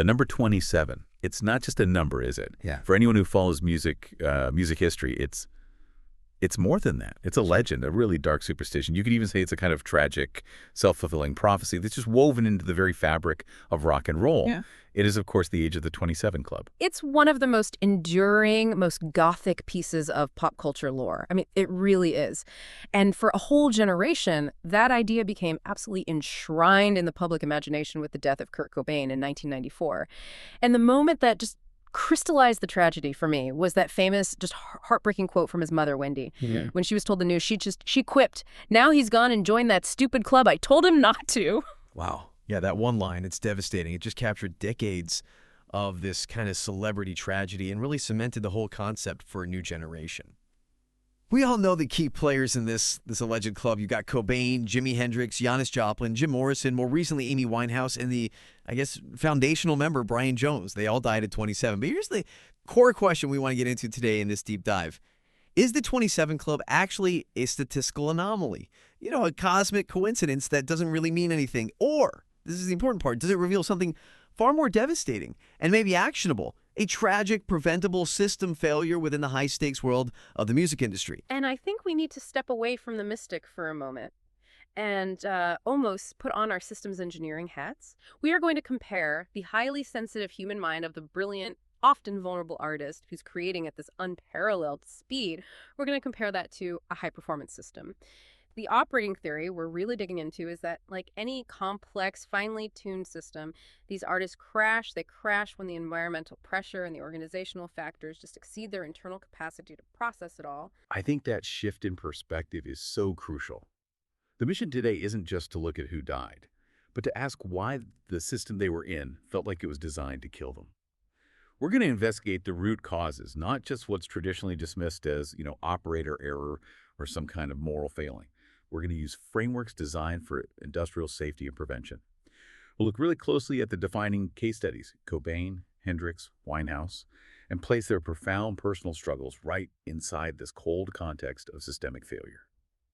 The number 27, it's not just a number, is it? Yeah. For anyone who follows music history, it's more than that. It's a legend, a really dark superstition. You could even say it's a kind of tragic, self-fulfilling prophecy that's just woven into the very fabric of rock and roll. Yeah. It is, of course, the age of the 27 Club. It's one of the most enduring, most gothic pieces of pop culture lore. I mean, it really is. And for a whole generation, that idea became absolutely enshrined in the public imagination with the death of Kurt Cobain in 1994. And the moment that just crystallized the tragedy for me was that famous, just heartbreaking quote from his mother, Wendy. Yeah. When she was told the news, she quipped, "Now he's gone and joined that stupid club. I told him not to." Wow. Yeah, that one line, it's devastating. It just captured decades of this kind of celebrity tragedy and really cemented the whole concept for a new generation. We all know the key players in this alleged club. You got Cobain, Jimi Hendrix, Janis Joplin, Jim Morrison, more recently Amy Winehouse, and the, I guess, foundational member, Brian Jones. They all died at 27. But here's the core question we want to get into today in this deep dive. Is the 27 Club actually a statistical anomaly? You know, a cosmic coincidence that doesn't really mean anything? Or, this is the important part, does it reveal something far more devastating and maybe actionable? A tragic, preventable system failure within the high-stakes world of the music industry. And I think we need to step away from the mystic for a moment and almost put on our systems engineering hats. We are going to compare the highly sensitive human mind of the brilliant, often vulnerable artist who's creating at this unparalleled speed. We're going to compare that to a high-performance system. The operating theory we're really digging into is that, like any complex, finely tuned system, these artists crash. They crash when the environmental pressure and the organizational factors just exceed their internal capacity to process it all. I think that shift in perspective is so crucial. The mission today isn't just to look at who died, but to ask why the system they were in felt like it was designed to kill them. We're going to investigate the root causes, not just what's traditionally dismissed as, operator error or some kind of moral failing. We're going to use frameworks designed for industrial safety and prevention. We'll look really closely at the defining case studies, Cobain, Hendrix, Winehouse, and place their profound personal struggles right inside this cold context of systemic failure.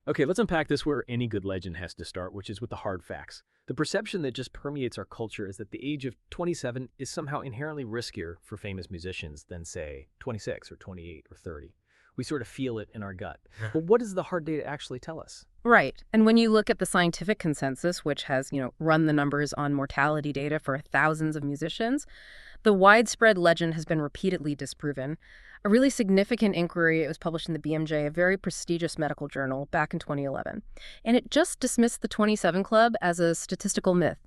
Okay, let's unpack this where any good legend has to start, which is with the hard facts. The perception that just permeates our culture is that the age of 27 is somehow inherently riskier for famous musicians than, say, 26 or 28 or 30. We sort of feel it in our gut. But what does the hard data actually tell us? Right. And when you look at the scientific consensus, which has, run the numbers on mortality data for thousands of musicians, the widespread legend has been repeatedly disproven. A really significant inquiry, it was published in the BMJ, a very prestigious medical journal, back in 2011. And it just dismissed the 27 Club as a statistical myth.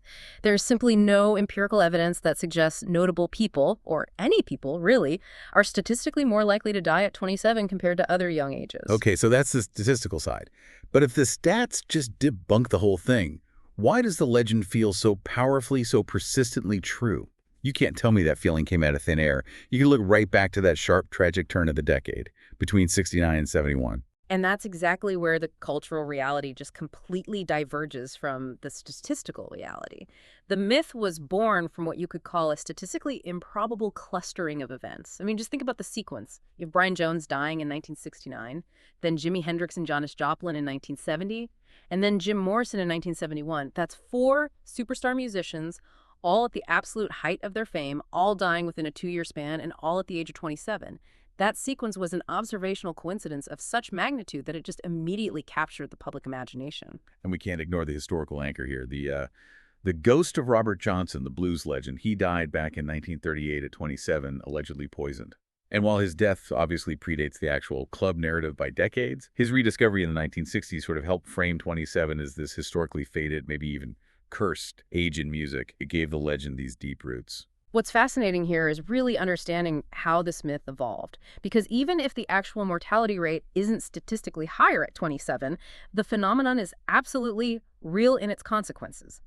There's simply no empirical evidence that suggests notable people, or any people, really, are statistically more likely to die at 27 compared to other young ages. Okay, so that's the statistical side. But if the stats just debunk the whole thing, why does the legend feel so powerfully, so persistently true? You can't tell me that feeling came out of thin air. You can look right back to that sharp, tragic turn of the decade, between 69 and 71. And that's exactly where the cultural reality just completely diverges from the statistical reality. The myth was born from what you could call a statistically improbable clustering of events. I mean, just think about the sequence. You have Brian Jones dying in 1969, then Jimi Hendrix and Janis Joplin in 1970, and then Jim Morrison in 1971. That's 4 superstar musicians, all at the absolute height of their fame, all dying within a 2-year span, and all at the age of 27. That sequence was an observational coincidence of such magnitude that it just immediately captured the public imagination. And we can't ignore the historical anchor here. The ghost of Robert Johnson, the blues legend, he died back in 1938 at 27, allegedly poisoned. And while his death obviously predates the actual club narrative by decades, his rediscovery in the 1960s sort of helped frame 27 as this historically faded, maybe even cursed age in music. It gave the legend these deep roots. What's fascinating here is really understanding how this myth evolved. Because even if the actual mortality rate isn't statistically higher at 27, the phenomenon is absolutely real in its consequences.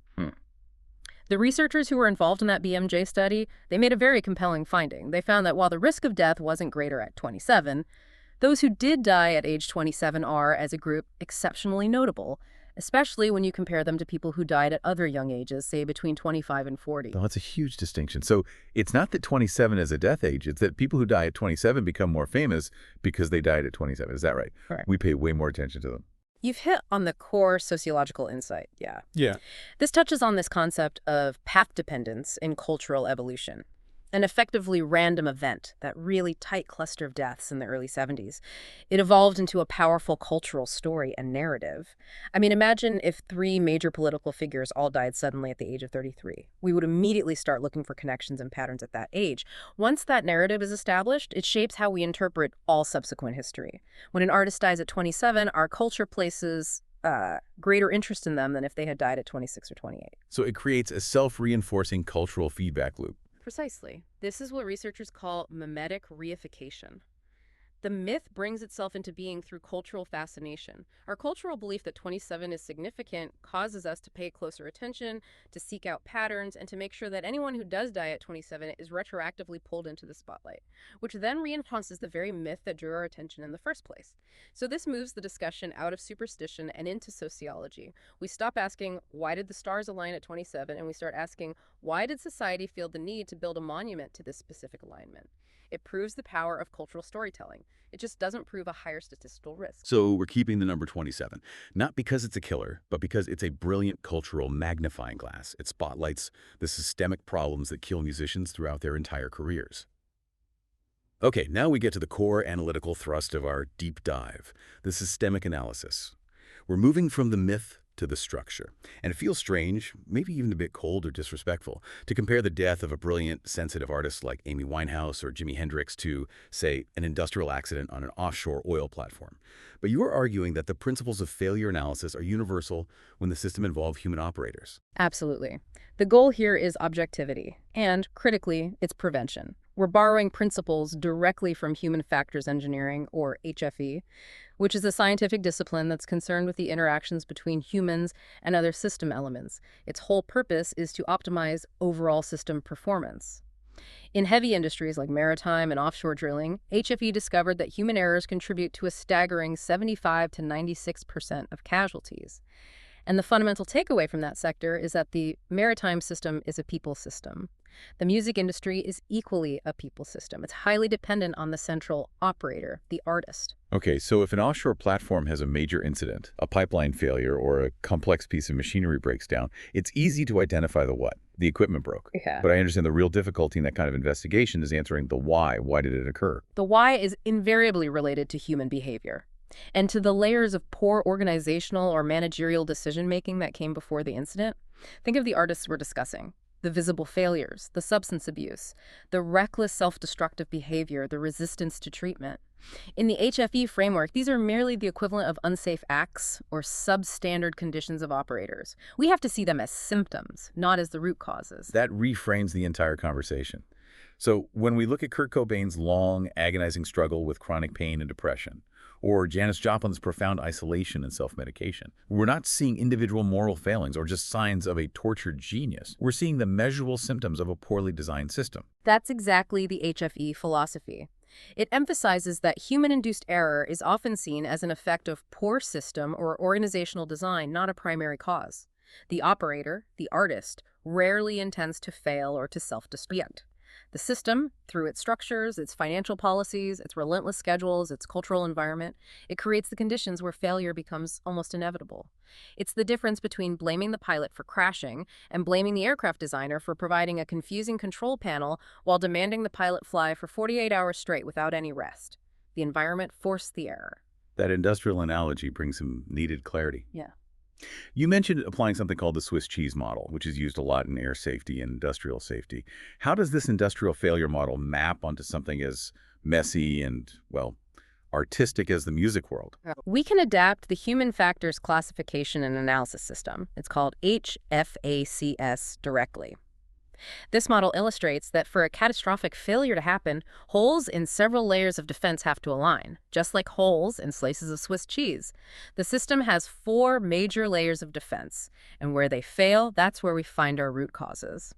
The researchers who were involved in that BMJ study, they made a very compelling finding. They found that while the risk of death wasn't greater at 27, those who did die at age 27 are, as a group, exceptionally notable, especially when you compare them to people who died at other young ages, say between 25 and 40. Oh, that's a huge distinction. So it's not that 27 is a death age, it's that people who die at 27 become more famous because they died at 27. Is that right? Correct. We pay way more attention to them. You've hit on the core sociological insight, yeah. Yeah. This touches on this concept of path dependence in cultural evolution, an effectively random event, that really tight cluster of deaths in the early 70s. It evolved into a powerful cultural story and narrative. I mean, imagine if three major political figures all died suddenly at the age of 33. We would immediately start looking for connections and patterns at that age. Once that narrative is established, it shapes how we interpret all subsequent history. When an artist dies at 27, our culture places greater interest in them than if they had died at 26 or 28. So it creates a self-reinforcing cultural feedback loop. Precisely. This is what researchers call mimetic reification. The myth brings itself into being through cultural fascination. Our cultural belief that 27 is significant causes us to pay closer attention, to seek out patterns, and to make sure that anyone who does die at 27 is retroactively pulled into the spotlight, which then reinforces the very myth that drew our attention in the first place. So this moves the discussion out of superstition and into sociology. We stop asking, why did the stars align at 27, and we start asking, why did society feel the need to build a monument to this specific alignment? It proves the power of cultural storytelling. It just doesn't prove a higher statistical risk. So we're keeping the number 27, not because it's a killer, but because it's a brilliant cultural magnifying glass. It spotlights the systemic problems that kill musicians throughout their entire careers. Okay, now we get to the core analytical thrust of our deep dive, the systemic analysis. We're moving from the myth to the structure. And it feels strange, maybe even a bit cold or disrespectful, to compare the death of a brilliant, sensitive artist like Amy Winehouse or Jimi Hendrix to, say, an industrial accident on an offshore oil platform. But you are arguing that the principles of failure analysis are universal when the system involves human operators. Absolutely. The goal here is objectivity, and, critically, it's prevention. We're borrowing principles directly from human factors engineering, or HFE, which is a scientific discipline that's concerned with the interactions between humans and other system elements. Its whole purpose is to optimize overall system performance. In heavy industries like maritime and offshore drilling, HFE discovered that human errors contribute to a staggering 75 to 96% of casualties. And the fundamental takeaway from that sector is that the maritime system is a people system. The music industry is equally a people system. It's highly dependent on the central operator, the artist. Okay, so if an offshore platform has a major incident, a pipeline failure, or a complex piece of machinery breaks down, it's easy to identify the what. The equipment broke. Yeah. But I understand the real difficulty in that kind of investigation is answering the why. Why did it occur? The why is invariably related to human behavior and to the layers of poor organizational or managerial decision-making that came before the incident. Think of the artists we're discussing. The visible failures, the substance abuse, the reckless self-destructive behavior, the resistance to treatment. In the HFE framework, these are merely the equivalent of unsafe acts or substandard conditions of operators. We have to see them as symptoms, not as the root causes. That reframes the entire conversation. So when we look at Kurt Cobain's long, agonizing struggle with chronic pain and depression, or Janis Joplin's profound isolation and self-medication, we're not seeing individual moral failings or just signs of a tortured genius. We're seeing the measurable symptoms of a poorly designed system. That's exactly the HFE philosophy. It emphasizes that human-induced error is often seen as an effect of poor system or organizational design, not a primary cause. The operator, the artist, rarely intends to fail or to self-destruct. The system, through its structures, its financial policies, its relentless schedules, its cultural environment, it creates the conditions where failure becomes almost inevitable. It's the difference between blaming the pilot for crashing and blaming the aircraft designer for providing a confusing control panel while demanding the pilot fly for 48 hours straight without any rest. The environment forced the error. That industrial analogy brings some needed clarity. Yeah. You mentioned applying something called the Swiss cheese model, which is used a lot in air safety and industrial safety. How does this industrial failure model map onto something as messy and, well, artistic as the music world? We can adapt the human factors classification and analysis system. It's called HFACS directly. This model illustrates that for a catastrophic failure to happen, holes in several layers of defense have to align, just like holes in slices of Swiss cheese. The system has 4 major layers of defense, and where they fail, that's where we find our root causes.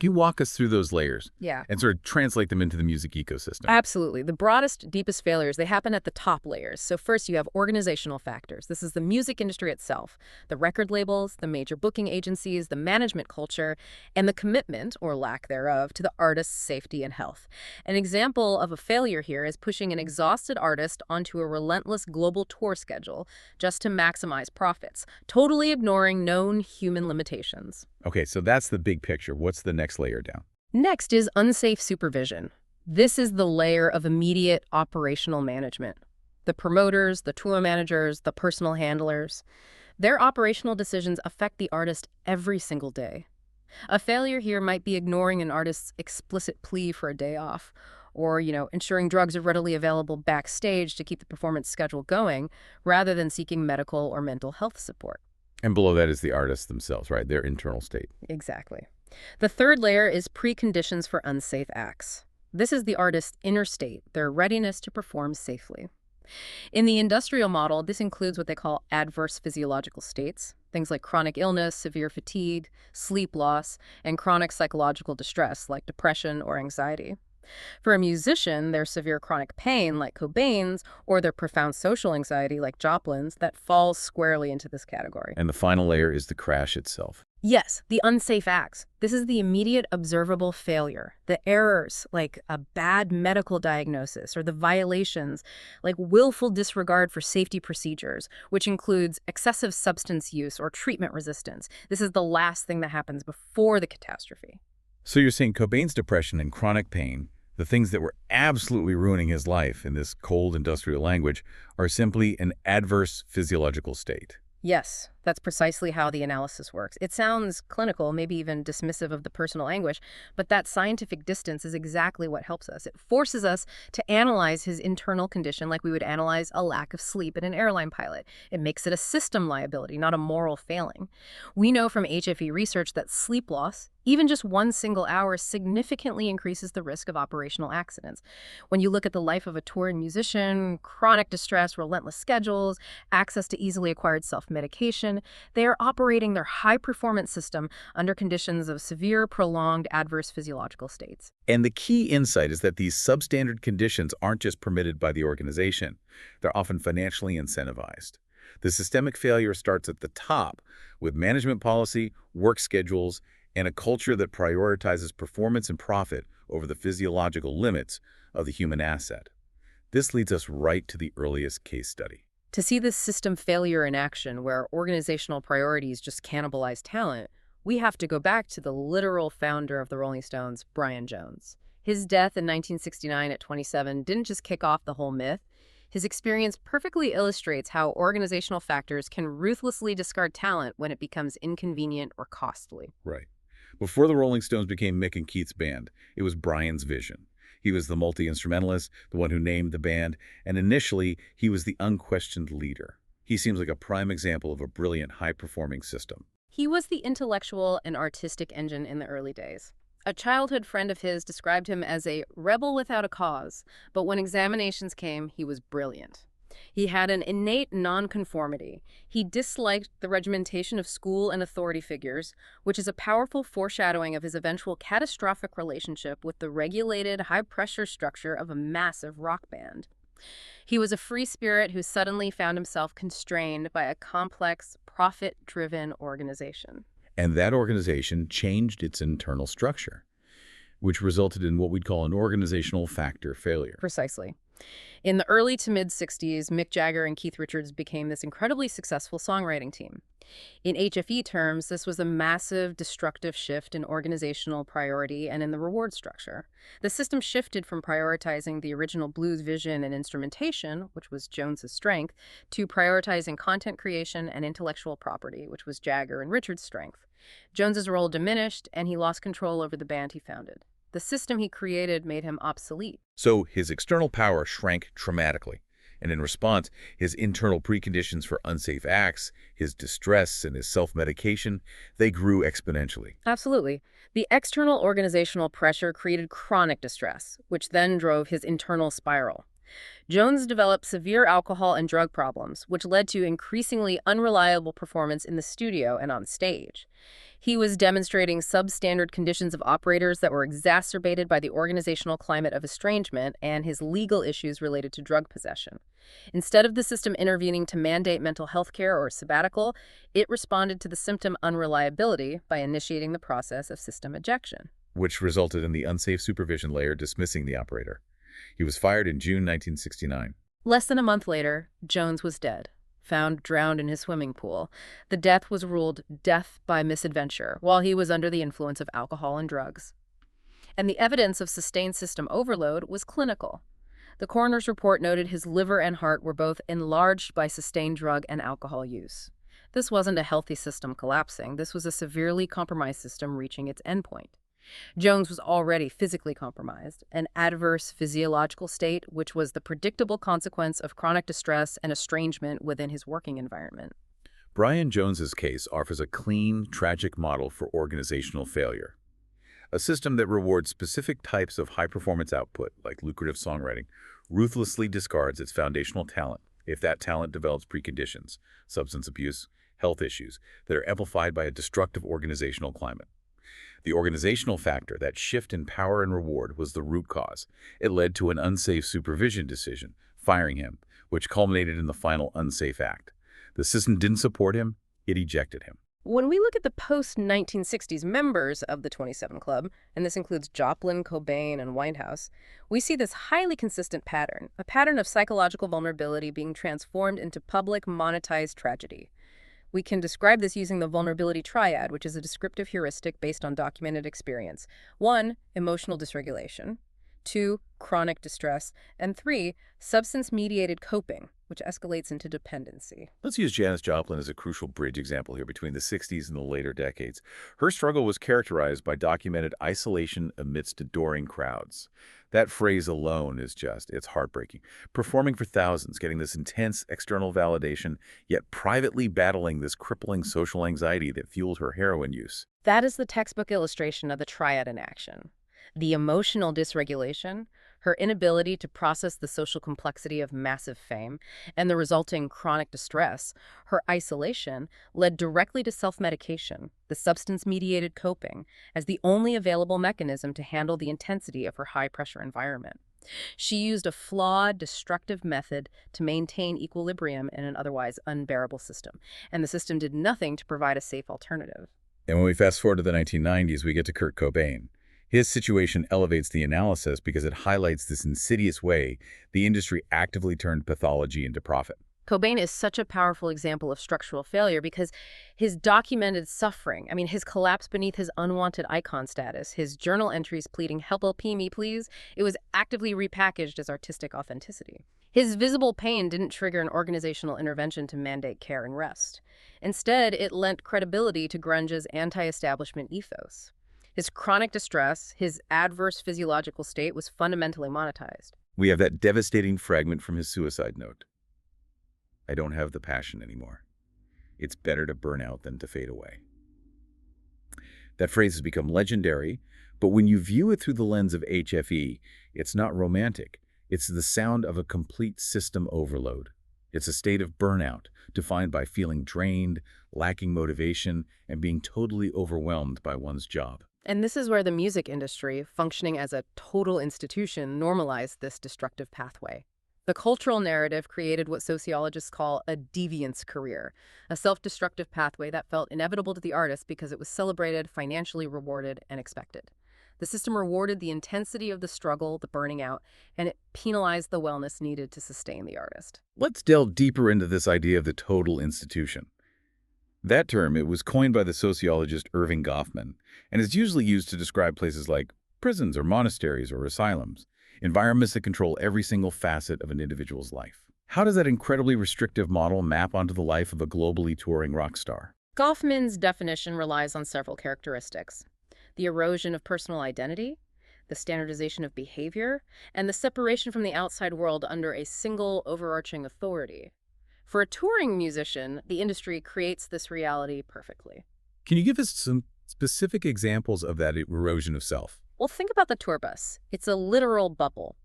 Can you walk us through those layers Yeah. and sort of translate them into the music ecosystem? Absolutely. The broadest, deepest failures, they happen at the top layers. So first you have organizational factors. This is the music industry itself, the record labels, the major booking agencies, the management culture, and the commitment, or lack thereof, to the artist's safety and health. An example of a failure here is pushing an exhausted artist onto a relentless global tour schedule just to maximize profits, totally ignoring known human limitations. Okay, so that's the big picture. What's the next layer down? Next is unsafe supervision. This is the layer of immediate operational management. The promoters, the tour managers, the personal handlers, their operational decisions affect the artist every single day. A failure here might be ignoring an artist's explicit plea for a day off, or, ensuring drugs are readily available backstage to keep the performance schedule going, rather than seeking medical or mental health support. And below that is the artists themselves, right? Their internal state. Exactly. The third layer is preconditions for unsafe acts. This is the artist's inner state, their readiness to perform safely. In the industrial model, this includes what they call adverse physiological states, things like chronic illness, severe fatigue, sleep loss, and chronic psychological distress like depression or anxiety. For a musician, their severe chronic pain, like Cobain's, or their profound social anxiety, like Joplin's, that falls squarely into this category. And the final layer is the crash itself. Yes, the unsafe acts. This is the immediate observable failure. The errors, like a bad medical diagnosis, or the violations, like willful disregard for safety procedures, which includes excessive substance use or treatment resistance. This is the last thing that happens before the catastrophe. So you're saying Cobain's depression and chronic pain, the things that were absolutely ruining his life in this cold industrial language, are simply an adverse physiological state. Yes, that's precisely how the analysis works. It sounds clinical, maybe even dismissive of the personal anguish, but that scientific distance is exactly what helps us. It forces us to analyze his internal condition like we would analyze a lack of sleep in an airline pilot. It makes it a system liability, not a moral failing. We know from HFE research that sleep loss, even just one single hour, significantly increases the risk of operational accidents. When you look at the life of a touring musician, chronic distress, relentless schedules, access to easily acquired self-medication, they are operating their high-performance system under conditions of severe, prolonged adverse physiological states. And the key insight is that these substandard conditions aren't just permitted by the organization. They're often financially incentivized. The systemic failure starts at the top with management policy, work schedules, and a culture that prioritizes performance and profit over the physiological limits of the human asset. This leads us right to the earliest case study. To see this system failure in action, where organizational priorities just cannibalize talent, we have to go back to the literal founder of the Rolling Stones, Brian Jones. His death in 1969 at 27 didn't just kick off the whole myth. His experience perfectly illustrates how organizational factors can ruthlessly discard talent when it becomes inconvenient or costly. Right. Before the Rolling Stones became Mick and Keith's band, it was Brian's vision. He was the multi-instrumentalist, the one who named the band, and initially, he was the unquestioned leader. He seems like a prime example of a brilliant, high-performing system. He was the intellectual and artistic engine in the early days. A childhood friend of his described him as a rebel without a cause, but when examinations came, he was brilliant. He had an innate nonconformity. He disliked the regimentation of school and authority figures, which is a powerful foreshadowing of his eventual catastrophic relationship with the regulated, high-pressure structure of a massive rock band. He was a free spirit who suddenly found himself constrained by a complex, profit-driven organization. And that organization changed its internal structure, which resulted in what we'd call an organizational factor failure. Precisely. In the early to mid-60s, Mick Jagger and Keith Richards became this incredibly successful songwriting team. In HFE terms, this was a massive, destructive shift in organizational priority and in the reward structure. The system shifted from prioritizing the original blues vision and instrumentation, which was Jones's strength, to prioritizing content creation and intellectual property, which was Jagger and Richards' strength. Jones's role diminished, and he lost control over the band he founded. The system he created made him obsolete. So his external power shrank dramatically. And in response, his internal preconditions for unsafe acts, his distress, and his self-medication, they grew exponentially. Absolutely. The external organizational pressure created chronic distress, which then drove his internal spiral. Jones developed severe alcohol and drug problems, which led to increasingly unreliable performance in the studio and on stage. He was demonstrating substandard conditions of operators that were exacerbated by the organizational climate of estrangement and his legal issues related to drug possession. Instead of the system intervening to mandate mental health care or sabbatical, it responded to the symptom unreliability by initiating the process of system ejection. which resulted in the unsafe supervision layer dismissing the operator. He was fired in June 1969. Less than a month later, Jones was dead, found drowned in his swimming pool. The death was ruled death by misadventure while he was under the influence of alcohol and drugs. And the evidence of sustained system overload was clinical. The coroner's report noted his liver and heart were both enlarged by sustained drug and alcohol use. This wasn't a healthy system collapsing. This was a severely compromised system reaching its endpoint. Jones was already physically compromised, an adverse physiological state which was the predictable consequence of chronic distress and estrangement within his working environment. Brian Jones's case offers a clean, tragic model for organizational failure. A system that rewards specific types of high-performance output, like lucrative songwriting, ruthlessly discards its foundational talent if that talent develops preconditions, substance abuse, health issues, that are amplified by a destructive organizational climate. The organizational factor, that shift in power and reward, was the root cause. It led to an unsafe supervision decision, firing him, which culminated in the final unsafe act. The system didn't support him, it ejected him. When we look at the post-1960s members of the 27 Club, and this includes Joplin, Cobain, and Winehouse, we see this highly consistent pattern, a pattern of psychological vulnerability being transformed into public, monetized tragedy. We can describe this using the vulnerability triad, which is a descriptive heuristic based on documented experience. 1, emotional dysregulation. 2, chronic distress. And 3, substance-mediated coping, which escalates into dependency. Let's use Janis Joplin as a crucial bridge example here between the 60s and the later decades. Her struggle was characterized by documented isolation amidst adoring crowds. That phrase alone is it's heartbreaking. Performing for thousands, getting this intense external validation, yet privately battling this crippling social anxiety that fueled her heroin use. That is the textbook illustration of the triad in action. The emotional dysregulation, her inability to process the social complexity of massive fame, and the resulting chronic distress, her isolation, led directly to self-medication, the substance-mediated coping, as the only available mechanism to handle the intensity of her high-pressure environment. She used a flawed, destructive method to maintain equilibrium in an otherwise unbearable system, and the system did nothing to provide a safe alternative. And when we fast forward to the 1990s, we get to Kurt Cobain. His situation elevates the analysis because it highlights this insidious way the industry actively turned pathology into profit. Cobain is such a powerful example of structural failure because his documented suffering, his collapse beneath his unwanted icon status, his journal entries pleading, "Help me, please," it was actively repackaged as artistic authenticity. His visible pain didn't trigger an organizational intervention to mandate care and rest. Instead, it lent credibility to grunge's anti-establishment ethos. His chronic distress, his adverse physiological state was fundamentally monetized. We have that devastating fragment from his suicide note. I don't have the passion anymore. It's better to burn out than to fade away. That phrase has become legendary, but when you view it through the lens of HFE, it's not romantic. It's the sound of a complete system overload. It's a state of burnout, defined by feeling drained, lacking motivation, and being totally overwhelmed by one's job. And this is where the music industry, functioning as a total institution, normalized this destructive pathway. The cultural narrative created what sociologists call a deviance career, a self-destructive pathway that felt inevitable to the artist because it was celebrated, financially rewarded, and expected. The system rewarded the intensity of the struggle, the burning out, and it penalized the wellness needed to sustain the artist. Let's delve deeper into this idea of the total institution. That term, it was coined by the sociologist Irving Goffman, and is usually used to describe places like prisons or monasteries or asylums, environments that control every single facet of an individual's life. How does that incredibly restrictive model map onto the life of a globally touring rock star? Goffman's definition relies on several characteristics: the erosion of personal identity, the standardization of behavior, and the separation from the outside world under a single overarching authority. For a touring musician, the industry creates this reality perfectly. Can you give us some specific examples of that erosion of self? Well, think about the tour bus. It's a literal bubble.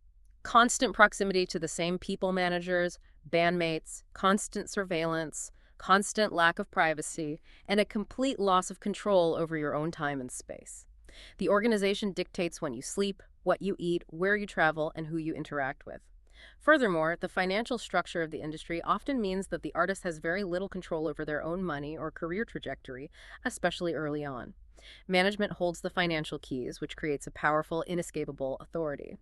Constant proximity to the same people managers, bandmates, constant surveillance, constant lack of privacy, and a complete loss of control over your own time and space. The organization dictates when you sleep, what you eat, where you travel, and who you interact with. Furthermore, the financial structure of the industry often means that the artist has very little control over their own money or career trajectory, especially early on. Management holds the financial keys, which creates a powerful, inescapable authority.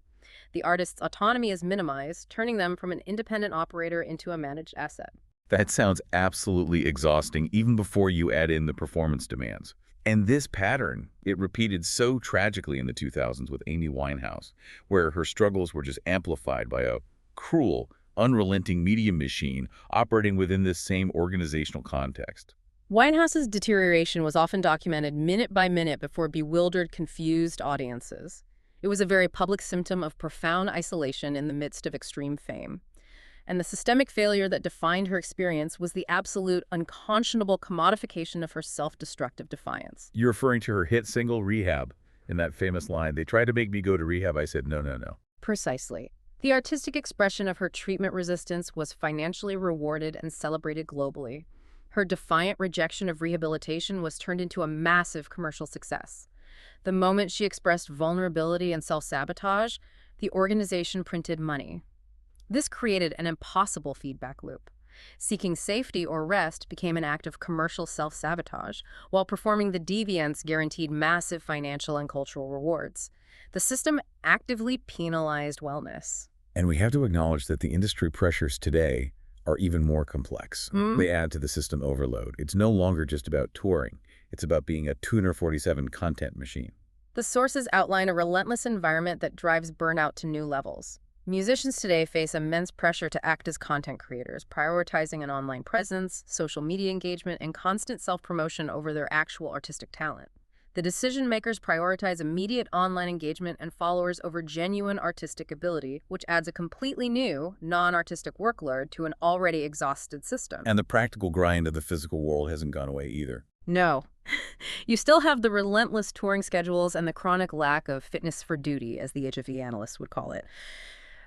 The artist's autonomy is minimized, turning them from an independent operator into a managed asset. That sounds absolutely exhausting, even before you add in the performance demands. And this pattern, it repeated so tragically in the 2000s with Amy Winehouse, where her struggles were just amplified by a cruel, unrelenting media machine operating within this same organizational context. Winehouse's deterioration was often documented minute by minute before bewildered, confused audiences. It was a very public symptom of profound isolation in the midst of extreme fame. And the systemic failure that defined her experience was the absolute, unconscionable commodification of her self-destructive defiance. You're referring to her hit single, Rehab, in that famous line, "They tried to make me go to rehab. I said, no, no, no." Precisely. The artistic expression of her treatment resistance was financially rewarded and celebrated globally. Her defiant rejection of rehabilitation was turned into a massive commercial success. The moment she expressed vulnerability and self-sabotage, the organization printed money. This created an impossible feedback loop. Seeking safety or rest became an act of commercial self-sabotage, while performing the deviance guaranteed massive financial and cultural rewards. The system actively penalized wellness. And we have to acknowledge that the industry pressures today are even more complex. They add to the system overload. It's no longer just about touring. It's about being a Tuner 47 content machine. The sources outline a relentless environment that drives burnout to new levels. Musicians today face immense pressure to act as content creators, prioritizing an online presence, social media engagement, and constant self-promotion over their actual artistic talent. The decision-makers prioritize immediate online engagement and followers over genuine artistic ability, which adds a completely new, non-artistic workload to an already exhausted system. And the practical grind of the physical world hasn't gone away either. No. You still have the relentless touring schedules and the chronic lack of fitness for duty, as the HFE analysts would call it.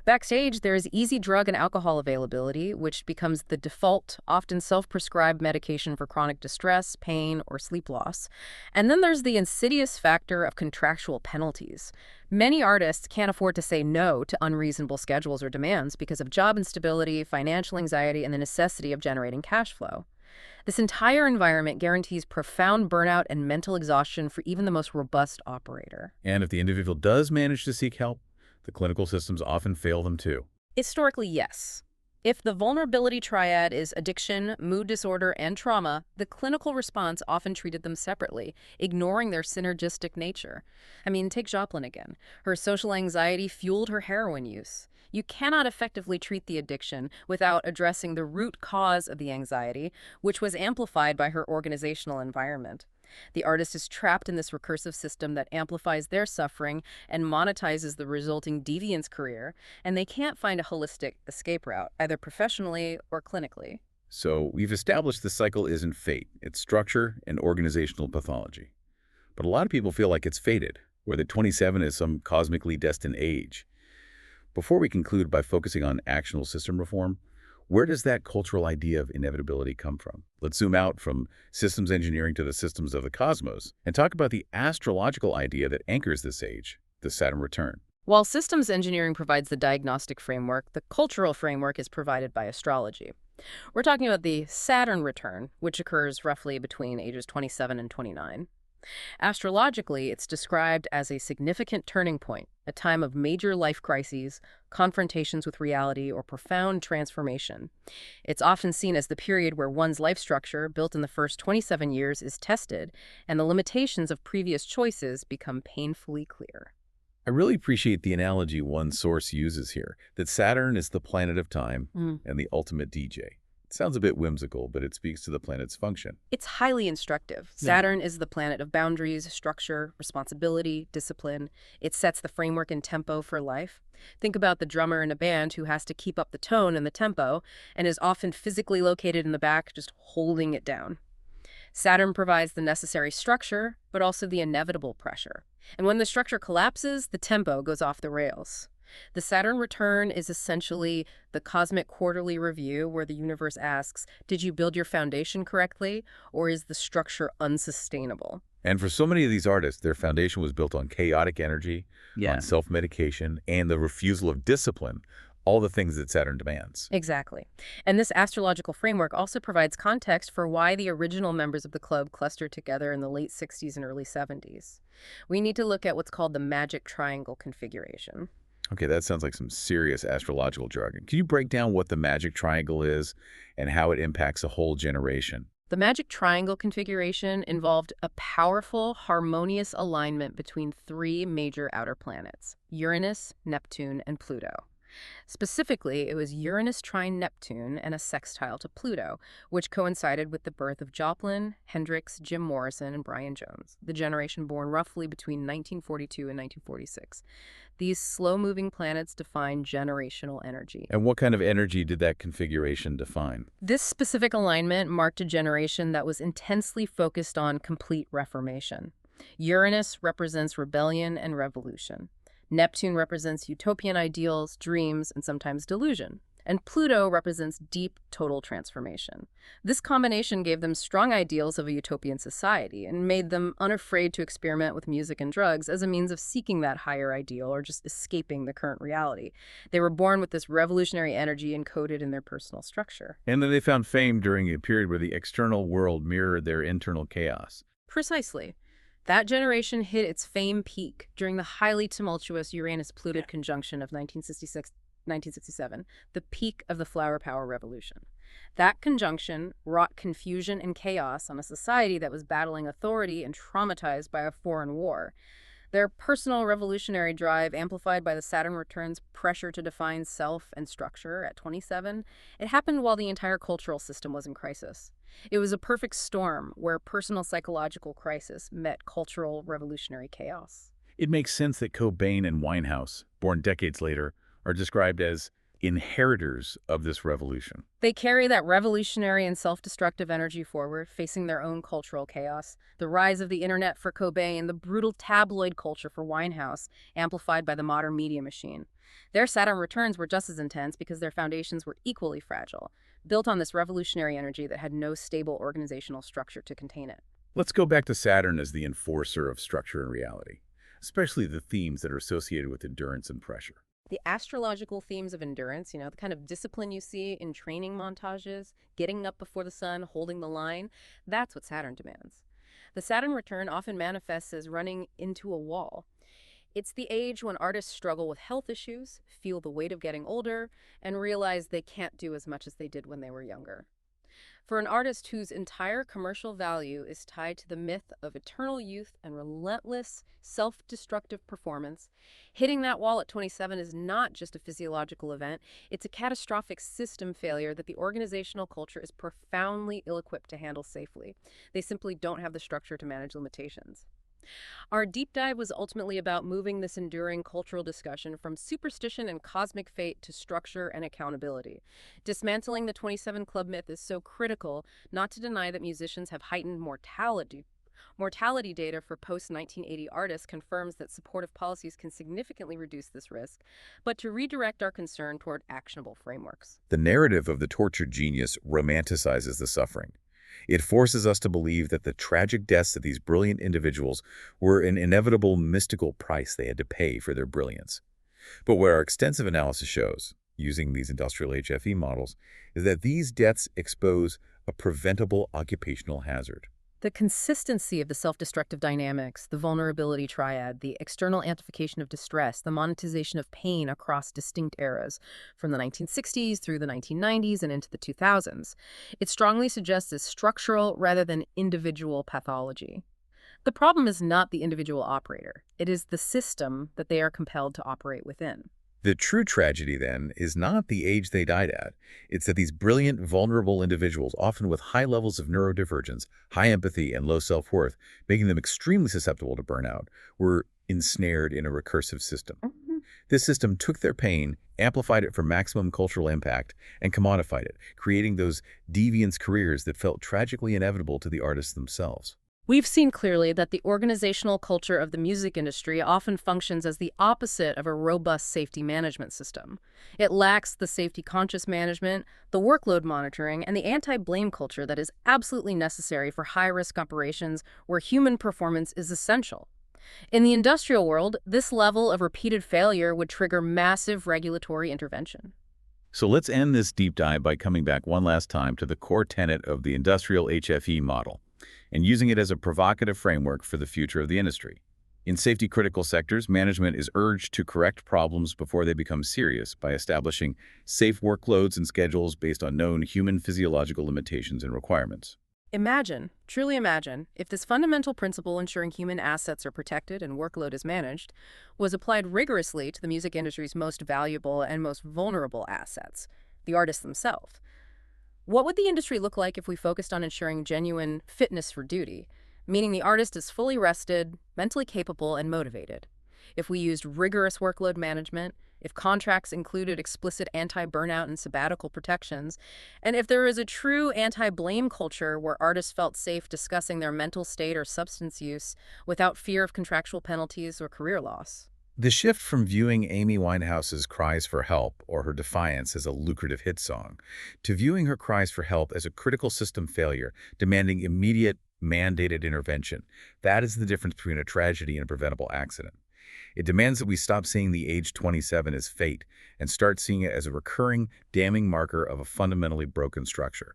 Backstage, there is easy drug and alcohol availability, which becomes the default, often self-prescribed medication for chronic distress, pain, or sleep loss. And then there's the insidious factor of contractual penalties. Many artists can't afford to say no to unreasonable schedules or demands because of job instability, financial anxiety, and the necessity of generating cash flow. This entire environment guarantees profound burnout and mental exhaustion for even the most robust operator. And if the individual does manage to seek help, the clinical systems often fail them too. Historically, yes. If the vulnerability triad is addiction, mood disorder, and trauma, the clinical response often treated them separately, ignoring their synergistic nature. I mean, take Joplin again. Her social anxiety fueled her heroin use. You cannot effectively treat the addiction without addressing the root cause of the anxiety, which was amplified by her organizational environment. The artist is trapped in this recursive system that amplifies their suffering and monetizes the resulting deviance career, and they can't find a holistic escape route, either professionally or clinically. So we've established the cycle isn't fate, it's structure and organizational pathology. But a lot of people feel like it's fated, or that 27 is some cosmically destined age. Before we conclude by focusing on actionable system reform, where does that cultural idea of inevitability come from? Let's zoom out from systems engineering to the systems of the cosmos and talk about the astrological idea that anchors this age, the Saturn return. While systems engineering provides the diagnostic framework, the cultural framework is provided by astrology. We're talking about the Saturn return, which occurs roughly between ages 27 and 29. Astrologically, it's described as a significant turning point, a time of major life crises, confrontations with reality, or profound transformation. It's often seen as the period where one's life structure, built in the first 27 years, is tested, and the limitations of previous choices become painfully clear. I really appreciate the analogy one source uses here, that Saturn is the planet of time and the ultimate DJ. It sounds a bit whimsical, but it speaks to the planet's function. It's highly instructive. Saturn is the planet of boundaries, structure, responsibility, discipline. It sets the framework and tempo for life. Think about the drummer in a band who has to keep up the tone and the tempo and is often physically located in the back, just holding it down. Saturn provides the necessary structure, but also the inevitable pressure. And when the structure collapses, the tempo goes off the rails. The Saturn Return is essentially the cosmic quarterly review where the universe asks, did you build your foundation correctly, or is the structure unsustainable? And for so many of these artists, their foundation was built on chaotic energy, Yeah. on self-medication, and the refusal of discipline, all the things that Saturn demands. Exactly. And this astrological framework also provides context for why the original members of the club clustered together in the late 60s and early 70s. We need to look at what's called the magic triangle configuration. Okay, that sounds like some serious astrological jargon. Can you break down what the magic triangle is and how it impacts a whole generation? The magic triangle configuration involved a powerful, harmonious alignment between three major outer planets, Uranus, Neptune, and Pluto. Specifically, it was Uranus trine Neptune and a sextile to Pluto, which coincided with the birth of Joplin, Hendrix, Jim Morrison, and Brian Jones, the generation born roughly between 1942 and 1946. These slow-moving planets define generational energy. And what kind of energy did that configuration define? This specific alignment marked a generation that was intensely focused on complete reformation. Uranus represents rebellion and revolution. Neptune represents utopian ideals, dreams, and sometimes delusion. And Pluto represents deep, total transformation. This combination gave them strong ideals of a utopian society and made them unafraid to experiment with music and drugs as a means of seeking that higher ideal or just escaping the current reality. They were born with this revolutionary energy encoded in their personal structure. And then they found fame during a period where the external world mirrored their internal chaos. Precisely. That generation hit its fame peak during the highly tumultuous Uranus-Pluto conjunction of 1967, the peak of the Flower Power Revolution. That conjunction wrought confusion and chaos on a society that was battling authority and traumatized by a foreign war. Their personal revolutionary drive, amplified by the Saturn Return's pressure to define self and structure at 27, it happened while the entire cultural system was in crisis. It was a perfect storm where personal psychological crisis met cultural revolutionary chaos. It makes sense that Cobain and Winehouse, born decades later, are described as inheritors of this revolution. They carry that revolutionary and self-destructive energy forward, facing their own cultural chaos. The rise of the internet for Cobain, the brutal tabloid culture for Winehouse, amplified by the modern media machine. Their Saturn returns were just as intense because their foundations were equally fragile, built on this revolutionary energy that had no stable organizational structure to contain it. Let's go back to Saturn as the enforcer of structure and reality, especially the themes that are associated with endurance and pressure. The astrological themes of endurance, the kind of discipline you see in training montages, getting up before the sun, holding the line, that's what Saturn demands. The Saturn return often manifests as running into a wall. It's the age when artists struggle with health issues, feel the weight of getting older, and realize they can't do as much as they did when they were younger. For an artist whose entire commercial value is tied to the myth of eternal youth and relentless, self-destructive performance, hitting that wall at 27 is not just a physiological event, it's a catastrophic system failure that the organizational culture is profoundly ill-equipped to handle safely. They simply don't have the structure to manage limitations. Our deep dive was ultimately about moving this enduring cultural discussion from superstition and cosmic fate to structure and accountability. Dismantling the 27 Club myth is so critical, not to deny that musicians have heightened mortality. Mortality data for post-1980 artists confirms that supportive policies can significantly reduce this risk, but to redirect our concern toward actionable frameworks. The narrative of the tortured genius romanticizes the suffering. It forces us to believe that the tragic deaths of these brilliant individuals were an inevitable mystical price they had to pay for their brilliance. But what our extensive analysis shows, using these industrial HFE models, is that these deaths expose a preventable occupational hazard. The consistency of the self-destructive dynamics, the vulnerability triad, the external amplification of distress, the monetization of pain across distinct eras, from the 1960s through the 1990s and into the 2000s. It strongly suggests a structural rather than individual pathology. The problem is not the individual operator. It is the system that they are compelled to operate within. The true tragedy, then, is not the age they died at. It's that these brilliant, vulnerable individuals, often with high levels of neurodivergence, high empathy, and low self-worth, making them extremely susceptible to burnout, were ensnared in a recursive system. This system took their pain, amplified it for maximum cultural impact, and commodified it, creating those deviant careers that felt tragically inevitable to the artists themselves. We've seen clearly that the organizational culture of the music industry often functions as the opposite of a robust safety management system. It lacks the safety-conscious management, the workload monitoring, and the anti-blame culture that is absolutely necessary for high-risk operations where human performance is essential. In the industrial world, this level of repeated failure would trigger massive regulatory intervention. So let's end this deep dive by coming back one last time to the core tenet of the industrial HFE model and using it as a provocative framework for the future of the industry. In safety-critical sectors, management is urged to correct problems before they become serious by establishing safe workloads and schedules based on known human physiological limitations and requirements. Imagine, truly imagine, if this fundamental principle ensuring human assets are protected and workload is managed was applied rigorously to the music industry's most valuable and most vulnerable assets, the artists themselves. What would the industry look like if we focused on ensuring genuine fitness for duty, meaning the artist is fully rested, mentally capable, and motivated? If we used rigorous workload management, if contracts included explicit anti-burnout and sabbatical protections, and if there is a true anti-blame culture where artists felt safe discussing their mental state or substance use without fear of contractual penalties or career loss. The shift from viewing Amy Winehouse's cries for help or her defiance as a lucrative hit song to viewing her cries for help as a critical system failure demanding immediate, mandated intervention, that is the difference between a tragedy and a preventable accident. It demands that we stop seeing the age 27 as fate and start seeing it as a recurring, damning marker of a fundamentally broken structure.